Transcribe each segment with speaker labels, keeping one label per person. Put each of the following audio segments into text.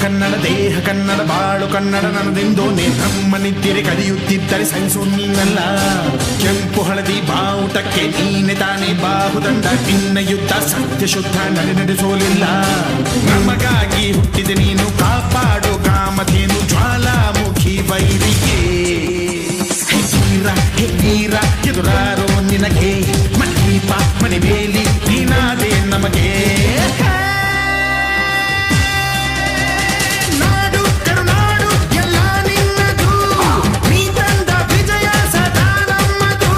Speaker 1: ಕನ್ನಡ ದೇಹ ಕನ್ನಡ ಬಾಳು ಕನ್ನಡ ನನ್ನದೆಂದೋ ನಮ್ಮ ನಿದ್ಯರೆ ಕಲಿಯುತ್ತಿದ್ದರೆ ಸಹಿಸು ನೀನಲ್ಲ. ಕೆಂಪು ಹಳದಿ ಬಾವುಟಕ್ಕೆ ನೀನೆ ತಾನೇ ಬಾಹುದಂಡ, ನಿನ್ನ ಯುದ್ಧ ಸತ್ಯ ಶುದ್ಧ ನಡೆಸೋಲಿಲ್ಲ. ನಮಗಾಗಿ ಹುಟ್ಟಿದೆ ನೀನು ಕಾಪಾಡು ಕಾಮಧೇನು ಜ್ವಾಲಾಮುಖಿ ವೈರಿಗೆ. ಹೀರ ಎದುರಾರೋ ನಿನಗೆ ಮನೀಪ ಮನೆ ಬೇಲಿ ನೀನಾದೆ ನಮಗೆ. ನಾಡು ಕರುನಾಡು ಎಲ್ಲ ನಿನ್ನದು, ನೀ ತಂದ ವಿಜಯ ಸದಾ ನಮ್ಮದು.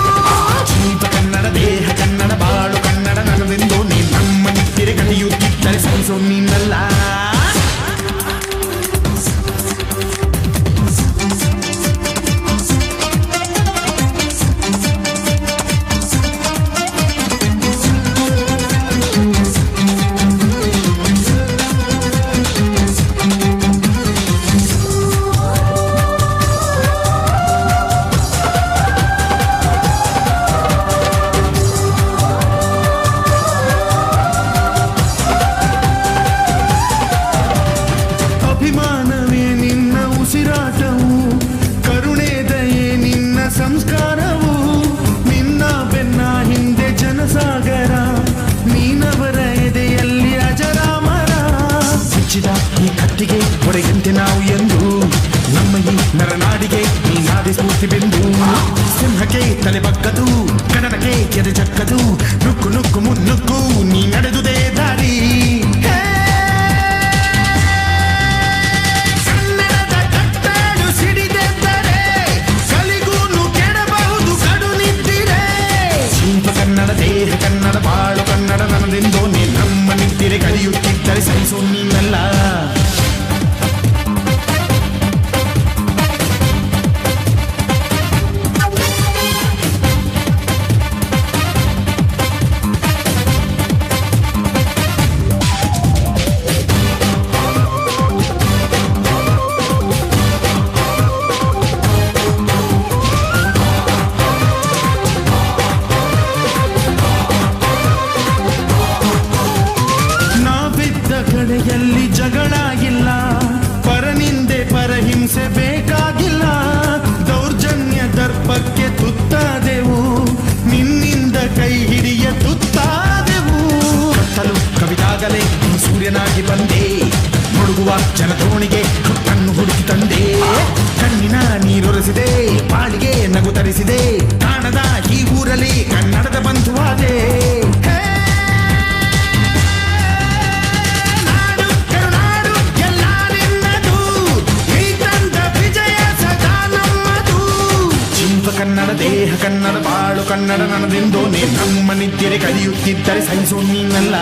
Speaker 1: ಜೀವ ಕನ್ನಡ ದೇಹ ಕನ್ನಡ ಬಾಳು ಕನ್ನಡ ನನ್ನದೆಂದು ನೀ ನಮ್ಮ ನಿತ್ತಿರೆ ಕಲಿಯುತ್ತಿದ್ದರೆ ಸಹಿಸೋ ನೀನಲ್ಲ. ಅಭಿಮಾನವೇ ನಿನ್ನ ಉಸಿರಾಟವು, ಕರುಣೆ ದಯೆ ನಿನ್ನ ಸಂಸ್ಕಾರವು. ನಿನ್ನ ಬೆನ್ನ ಹಿಂದೆ ಜನಸಾಗರ, ನೀನವರ ಎದೆಯಲ್ಲಿ ಅಜರಾಮರ. ಬಿಚ್ಚಿದ ಈ ಕತ್ತಿಗೆ ಹೊಡೆಯಂತೆ ನಾವು ಎಂದು, ನಮ್ಮ ಈ ನರನಾಡಿಗೆ ನೀನಾದೆ ಸ್ಫೂರ್ತಿ ಬೆಂದು. ಸಿಂಹಕ್ಕೆ ತಲೆ ಬಗ್ಗದು, ಕನ್ನಡಕ್ಕೆ ಎದೆ ಚಕ್ಕದು, ನುಕ್ಕು ನುಕ್ಕು ಮುನ್ನುಕ್ಕು ನೀ ನಡೆದುದೇ ದಾರಿ. ಕನ್ನಡ ದೇಹ ಕನ್ನಡ ಬಾಳು ಕನ್ನಡ ನನ್ನದೆಂದೋ ನೀ ನಮ್ಮ ನಿದ್ದಿರೆ ಕಲಿಯುತ್ತಿದ್ದರೆ ಸಹಿಸೋ ನೀನಲ್ಲ. ಕಡೆಯಲ್ಲಿ ಜಗಳ ಇಲ್ಲ, ಪರನಿಂದೆ ಪರಹಿಂಸೆ ಬೇಕಾಗಿಲ್ಲ. ದೌರ್ಜನ್ಯ ದರ್ಪಕ್ಕೆ ತುತ್ತಾದೆವು, ನಿನ್ನಿಂದ ಕೈ ಹಿಡಿಯ ತುತ್ತಾದೆವು. ಕತ್ತಲು ಕವಿದಾಗಲೇ ಸೂರ್ಯನಾಗಿ ಬಂದೆ, ಮುಳುಗುವ ಜನದೋಣಿಗೆ ಕಣ್ಣು ಹುಡುಕಿ ತಂದೆ. ಕಣ್ಣಿನ ನೀರೊರೆಸಿದೆ, ಬಾಳಿಗೆ ನಗು ತರಿಸಿದೆ, ಕಾಣದ ಈ ಊರಲ್ಲಿ ಕನ್ನಡದ ಬಂಧುವಾದೆ. ಕನ್ನಡ ದೇಹ ಕನ್ನಡ ಬಾಳು ಕನ್ನಡ ನನ್ನದೆಂದೋ ನೀ ನಮ್ಮ ನಿದ್ಯರೆ ಕಲಿಯುತ್ತಿದ್ದರೆ ಸಹಿಸೋ ನೀನಲ್ಲ.